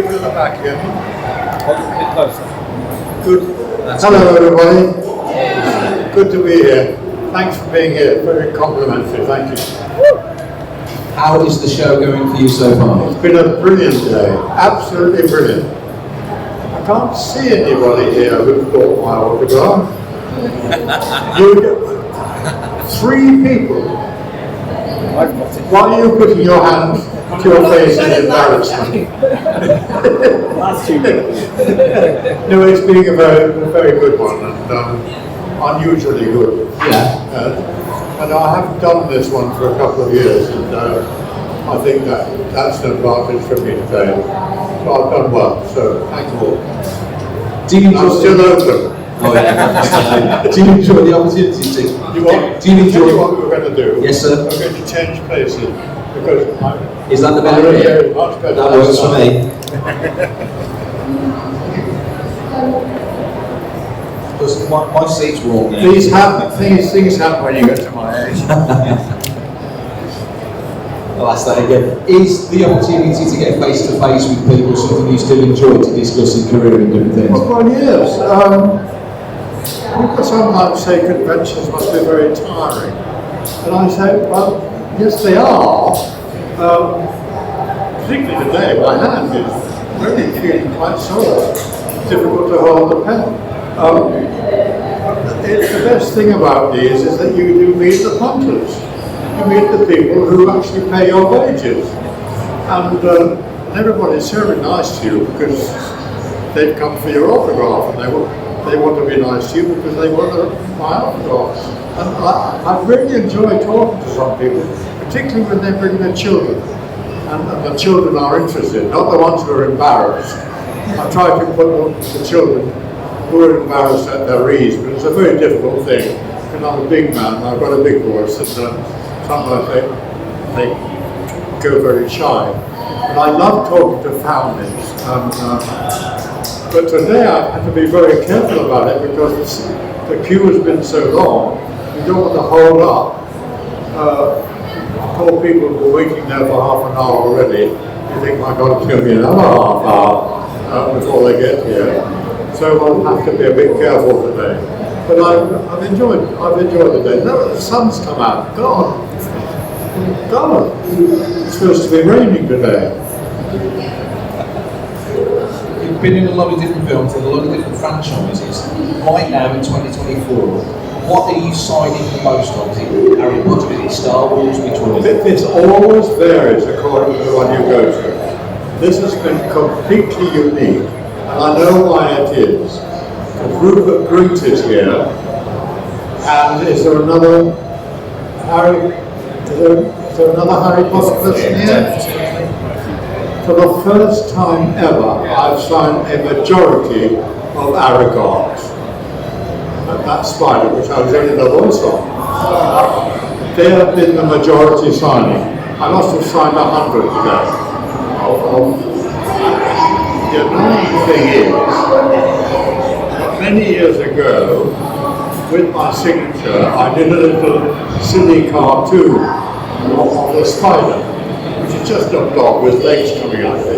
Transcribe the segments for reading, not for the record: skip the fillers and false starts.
keep it at the back again. A bit closer. Good. Hello, everybody. Good to be here. Thanks for being here. Very complimentary. Thank you. How is the show going for you so far? It's been a brilliant day. Absolutely brilliant. I can't see anybody here who's bought my autograph. Three people. I've got it. Why are you putting your hands to your face in embarrassment? Last 2 minutes. No, it's been a very good one and unusually good. Yeah. And I haven't done this one for a couple of years, and I think that's an advantage for me today. So I've done well, so thank you all. Do you I'm still open. Oh, yeah. Do you enjoy the opportunity to? You want? Do you enjoy what we're going to do? Yes, sir. We're going to change places because Is that the better area area? is much better. That works for me. Because my seat's warm. Yeah. These things happen when you get to my age. I'll ask that again. Is the opportunity to get face to face with people something you still enjoy to discuss in career and different things? Well, yes. People sometimes say conventions must be very tiring. And I say, well, yes they are. Particularly today, my hand is really feeling quite sore. Difficult to hold the pen. The best thing about these is that you do meet the punters. You meet the people who actually pay your wages. And everybody's very nice to you because they've come for your autograph and they want to be nice to you because they want my autograph. And I really enjoy talking to some people, particularly when they bring their children. And the children are interested, not the ones who are embarrassed. I try to put the children who are embarrassed at their ease, but it's a very difficult thing. And I'm a big man, I've got a big voice, and sometimes they go very shy. But I love talking to families. But today I have to be very careful about it because the queue has been so long, you don't want to hold up. Poor people who are waiting there for half an hour already. You think, my God, it's going to be another half hour before they get here. So I'll have to be a bit careful today. But I've enjoyed the day. No, the sun's come out. God, it's supposed to be raining today. You've been in a lot of different films and a lot of different franchises. Right now in 2024, what are you signing the most of? Is it Harry Potter? Is it Star Wars? Which one is it? It always varies according to the one you go to. This has been completely unique, and I know why it is. Rupert Grint is here, and is there another Harry Potter person here? For the first time ever, I've signed a majority of Aragorns. That spider, which I was only the voice of. They have been the majority signing. I must have signed 100 today. The annoying thing is, many years ago, with my signature, I did a little silly cartoon of the spider, which is just a dog with legs coming out of it.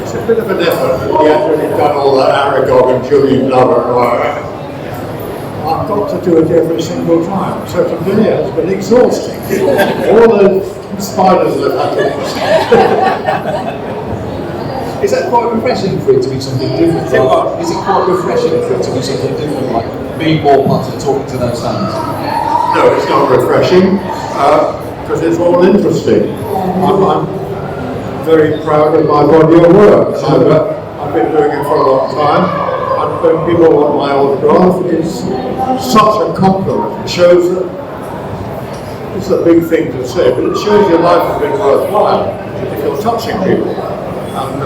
It's a bit of an effort, but we actually done all that Aragog and Julian Glover and all that. I've got to do it every single time, so today it's been exhausting. All the spiders that I Is that quite refreshing for it to be something different? Is it quite refreshing for it to be something different, like being more Potter talking to those fans? No, it's not refreshing, because it's all interesting. I'm very proud of my body of work. I've been doing it for a long time, and when people want my autograph, it's such a compliment. It shows that it's a big thing to say, but it shows your life has been worthwhile if you're touching people. And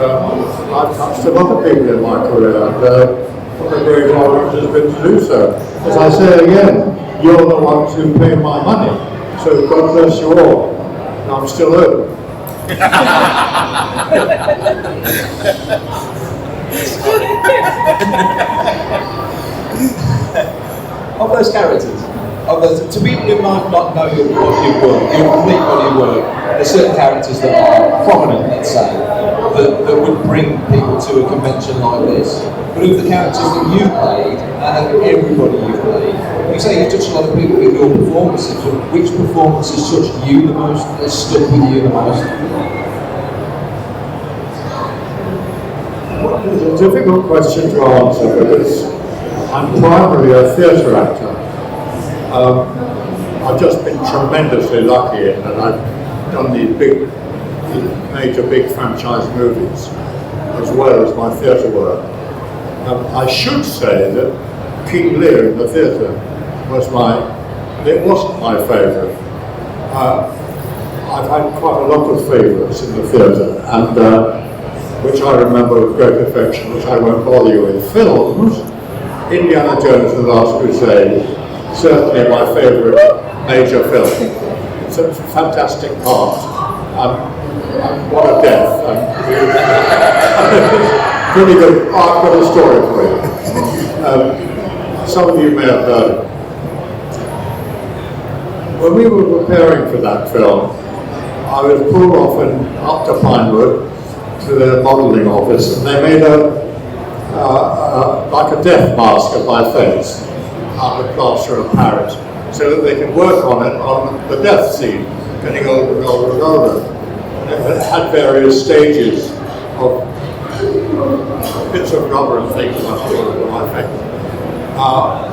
I've touched a lot of people in my career, and what a great honor it has been to do so. As I say again, you're the ones who pay my money, so God bless you all. And I'm still open. Of those characters, To people who might not know your body of work, your complete body of work, there's certain characters that are prominent, let's say, that would bring people to a convention like this. But of the characters that you played, and of everybody you've played, you say you touched a lot of people with your performances, but which performance has touched you the most, has stuck with you the most? It's a difficult question to answer because I'm primarily a theatre actor. I've just been tremendously lucky in that I've done these major big franchise movies as well as my theatre work. I should say that King Lear in the theatre wasn't my favourite. I've had quite a lot of favourites in the theatre, and which I remember with great affection, which I won't bother you with. Films, Indiana Jones and the Last Crusade, certainly my favourite major film. It's a fantastic part. And what a death. Pretty good. I've got a story for you. Some of you may have heard it. When we were preparing for that film, I was pulled off up to Pinewood to their modelling office, and they made like a death mask of my face out of plaster of Paris, so that they could work on it on the death scene, getting older and older and older. And it had various stages of bits of rubber and things on my face.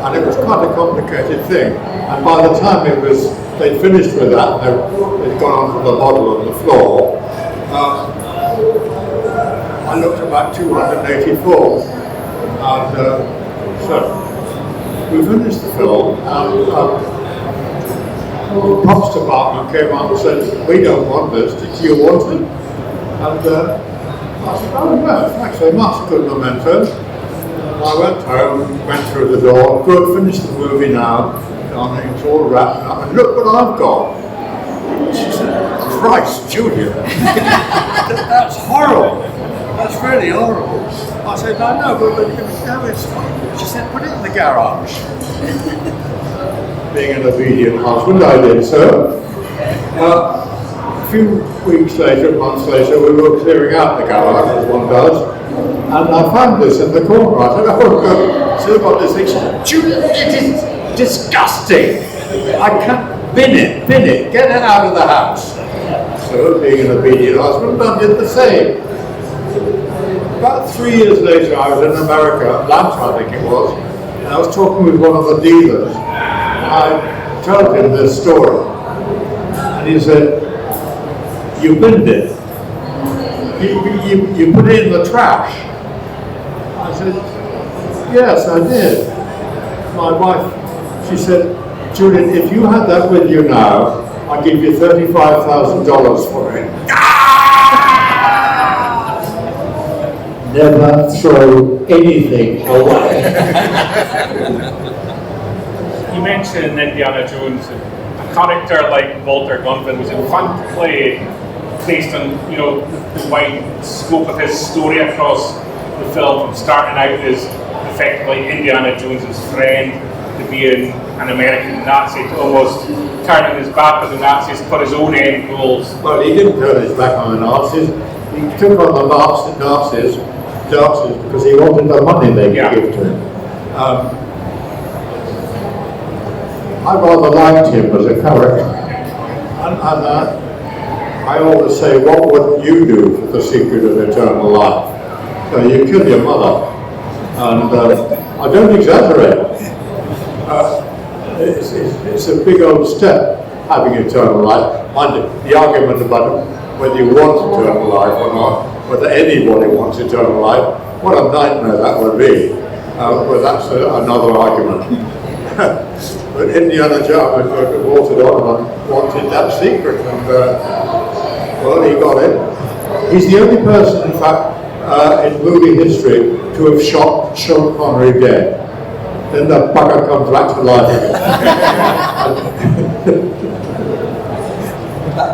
And it was quite a complicated thing. And by the time they'd finished with that, they'd gone onto the model on the floor, I looked about 284, and so we finished the film, and the props department came out and said, "We don't want this, do you want it?" And I said, "Oh no, thanks very much, good memento." And I went home, went through the door, good, finished the movie now, and it's all wrapped up, and look what I've got. She said, "Christ, Julian, that's horrible. That's really horrible." I said, "No, but it's fine." She said, "Put it in the garage." Being an obedient husband, I did so. A few weeks later, months later, we were clearing out the garage, as one does, and I found this in the corner. I said, "Oh, God, still got this thing." She said, "Julian, it is disgusting. I can't bin it, get it out of the house." So, being an obedient husband, I did the same. About 3 years later, I was in America, Atlanta I think it was, and I was talking with one of the dealers. I told him this story, and he said, "You binned it. You put it in the trash." I said, "Yes, I did." My wife, she said, "Julian, if you had that with you now, I'll give you $35,000 for it." Never throw anything away. You mentioned Indiana Jones, and a character like Walter Gunvin was a fun to play, based on the wide scope of his story across the film, from starting out as effectively Indiana Jones's friend to being an American Nazi to almost turning his back on the Nazis for his own end goals. Well, he didn't turn his back on the Nazis. He took on the Nazis because he wanted the money they could give to him. I rather liked him as a character. And I always say, what wouldn't you do for the secret of eternal life? So you kill your mother. And I don't exaggerate. It's a big old step, having eternal life. And the argument about whether you want eternal life or not, whether anybody wants eternal life, what a nightmare that would be. But that's another argument. But Indiana Jones, Walter Donovan, wanted that secret, and well, he got it. He's the only person, in fact, in movie history to have shot Sean Connery dead. Then the bugger comes back to life again.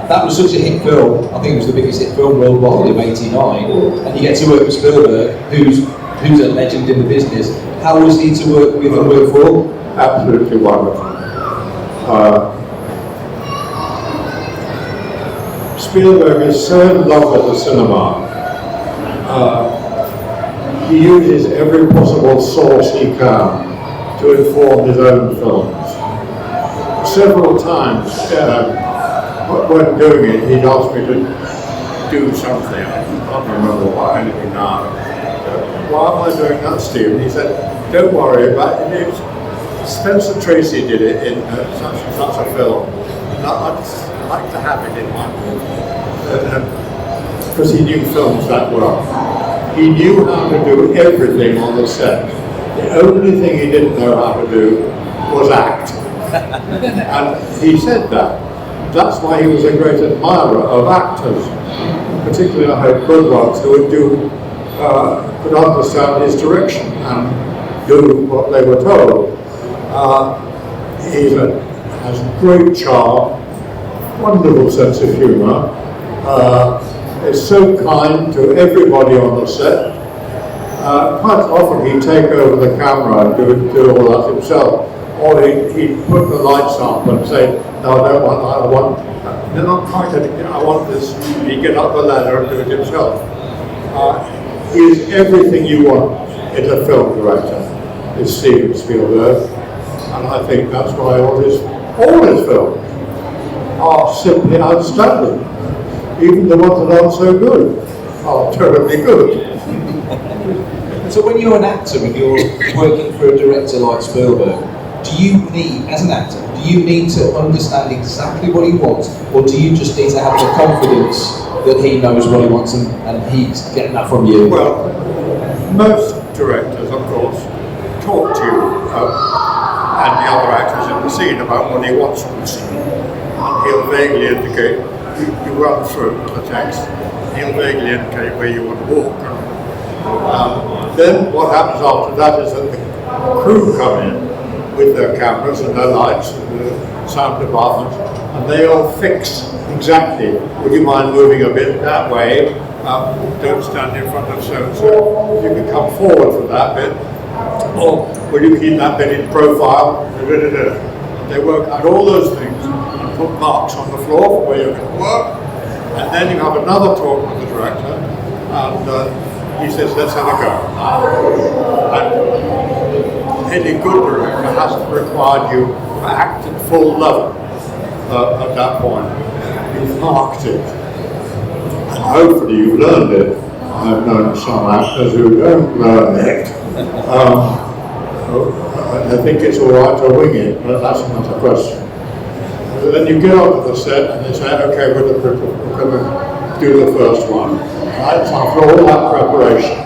That was such a hit film. I think it was the biggest hit film worldwide in '89, and you get to work with Spielberg, who's a legend in the business. How was he to work with and work for? Absolutely wonderful. Spielberg is so in love with the cinema. He uses every possible source he can to inform his own films. Several times when doing it, he'd ask me to do something. I can't remember what anything now. Why am I doing that, Steve? And he said, don't worry about it. Spencer Tracy did it in such and such a film. And I'd like to have it in my movie. Because he knew films that well. He knew how to do everything on the set. The only thing he didn't know how to do was act. And he said that. That's why he was a great admirer of actors, particularly I hope good ones who would could understand his direction and do what they were told. He has great charm, wonderful sense of humour, is so kind to everybody on the set. Quite often he'd take over the camera and do all that himself. Or he'd put the lights up and say, no, I don't want that, I want, they're not quite, I want this. He'd get up the ladder and do it himself. He is everything you want in a film director, is Steven Spielberg. And I think that's why all his films are simply outstanding. Even the ones that aren't so good are terribly good. So when you're an actor and you're working for a director like Spielberg, do you need, as an actor, do you need to understand exactly what he wants, or do you just need to have the confidence that he knows what he wants and he's getting that from you? Well, most directors, of course, talk to you and the other actors in the scene about what he wants from the scene. And he'll vaguely indicate, you run through the text, he'll vaguely indicate where you want to walk. Then what happens after that is that the crew come in with their cameras and their lights and the sound department, and they all fix exactly, would you mind moving a bit that way, don't stand in front of so-and-so, you can come forward for that bit, or will you keep that bit in profile, They work out all those things and put marks on the floor for where you're going to work, and then you have another talk with the director, and he says, let's have a go. And any good director hasn't required you to act at full level at that point. You've marked it. And hopefully you've learned it. I've known some actors who don't learn it. I think it's all right to wing it, but that's another question. So then you get onto the set and they say, okay, we're going to do the first one. Right? So after all that preparation,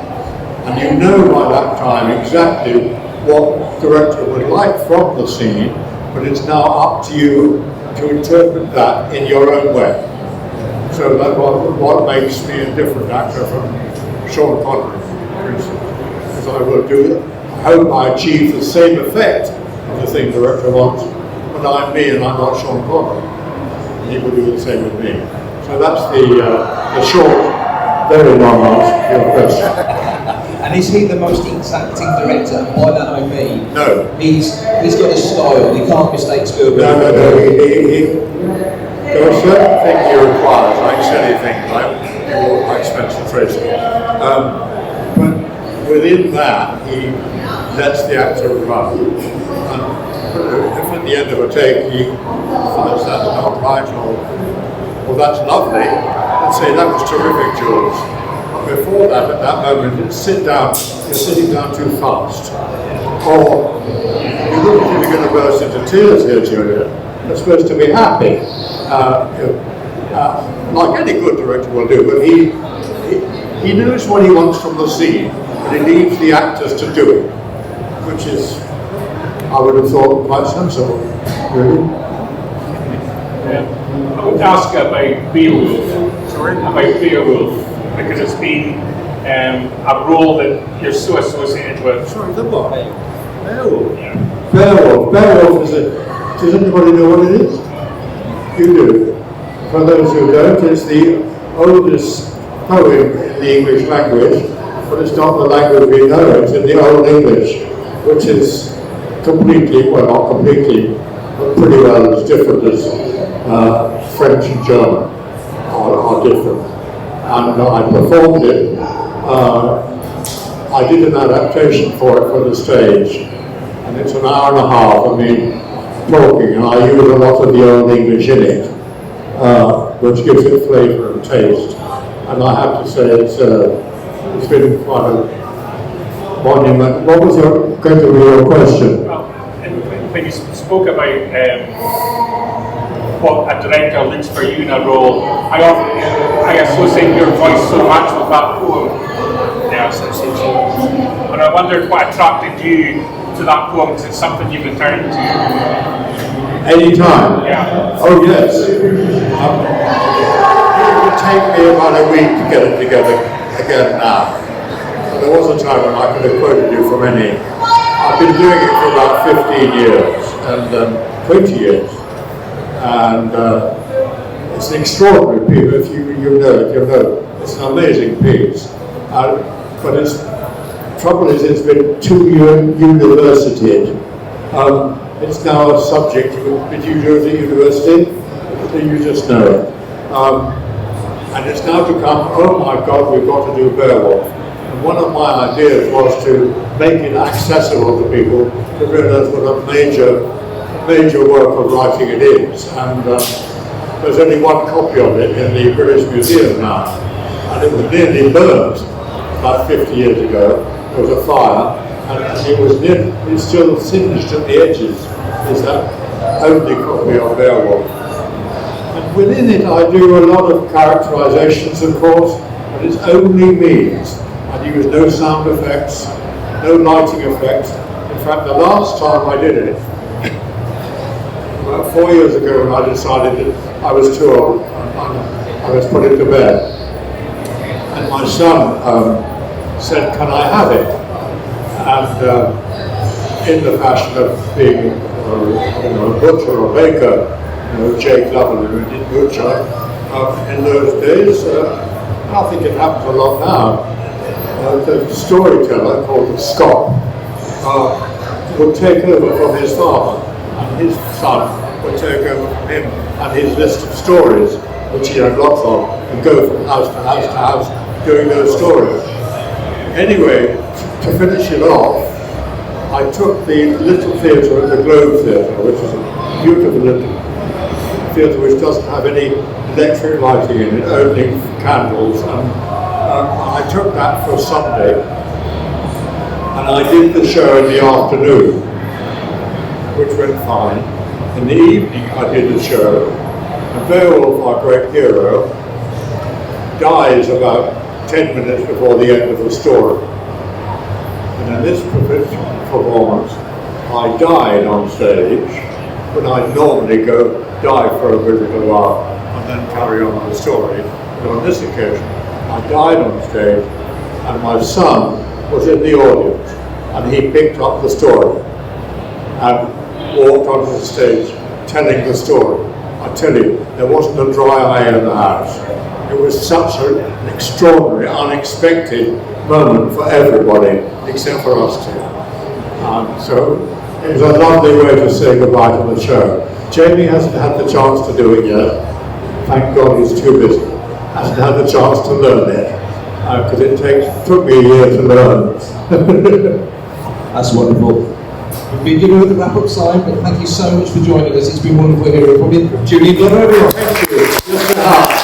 and you know by that time exactly what the director would like from the scene, but it's now up to you to interpret that in your own way. So that's what makes me a different actor from Sean Connery, for instance. Because I will do it. I hope I achieve the same effect of the thing the director wants, but I'm me and I'm not Sean Connery. And he will do the same with me. So that's the short, very long answer to your question. And is he the most exacting director? By that I mean, no. He's got a style. You can't mistake Spielberg. No. There are certain things he requires, like silly things, like Spencer Tracy. But within that, he lets the actor run. And if at the end of a take he finds that not right, or well, that's lovely, and say that was terrific, Jules. Before that, at that moment, sit down, you're sitting down too fast. Or, you look as if you're going to burst into tears here, Julian. You're supposed to be happy. Like any good director will do, but he knows what he wants from the scene, but he leaves the actors to do it, which is, I would have thought, quite sensible, really. I would ask about Beowulf. Sorry? About Beowulf. Because it's been a role that you're so associated with. Sorry, the what? Beowulf. Yeah. Beowulf is does anybody know what it is? You do. For those who don't, it's the oldest poem in the English language, but it's not the language we know, it's in the Old English, which is completely, well not completely, pretty well as different as French and German are different. And I performed it. I did an adaptation for it for the stage, and it's an hour and a half of me talking, and I use a lot of the Old English in it, which gives it flavour and taste. And I have to say it's been quite a monument. What was going to be your question? Well, when you spoke about what a director looks for you in a role, I associate your voice so much with that poem. And I wondered what attracted you to that poem, because it's something you've returned to. Anytime? Yeah. Oh yes. It would take me about a week to get it together again now. There was a time when I could have quoted you from any. I've been doing it for about 15 years and 20 years. And it's an extraordinary piece. If you know, it's an amazing piece. But the trouble is, it's been too universitied. It's now a subject. Did you do it at university? You just know it. And it's now become, oh my God, we've got to do Beowulf. And one of my ideas was to make it accessible to people to realise what a major work of writing it is. And there's only one copy of it in the British Museum now. And it was nearly burnt about 50 years ago. There was a fire, and it's still singed at the edges. Is that only copy of Beowulf. And within it I do a lot of characterizations, of course, but it's only me. I use no sound effects, no lighting effects. In fact, the last time I did it, about 4 years ago, when I decided that I was too old, I was put into bed. And my son said, "Can I have it?" And in the fashion of being a butcher or baker, Jake Glover who did butcher, in those days, I think it happens a lot now. The storyteller called Scott would take over from his father, and his son would take over from him and his list of stories, which he had lots of, and go from house to house to house doing those stories. Anyway, to finish it off, I took the little theatre at the Globe Theatre, which is a beautiful little theatre which doesn't have any electric lighting in it, only candles, and I took that for Sunday, and I did the show in the afternoon, which went fine. In the evening I did the show, and Beowulf, our great hero, dies about 10 minutes before the end of the story. And in this performance, I died on stage, when I normally go die for a good little while and then carry on with the story. But on this occasion, I died on stage, and my son was in the audience, and he picked up the story and walked onto the stage telling the story. I tell you, there wasn't a dry eye in the house. It was such an extraordinary, unexpected moment for everybody, except for us two. So it was a lovely way to say goodbye to the show. Jamie hasn't had the chance to do it yet. Thank God he's too busy. Hasn't had the chance to learn it, because it took me a year to learn. That's wonderful. We've been given the wrap-up sign, but thank you so much for joining us. It's been wonderful hearing from you. Julian Glover, everyone. Thank you.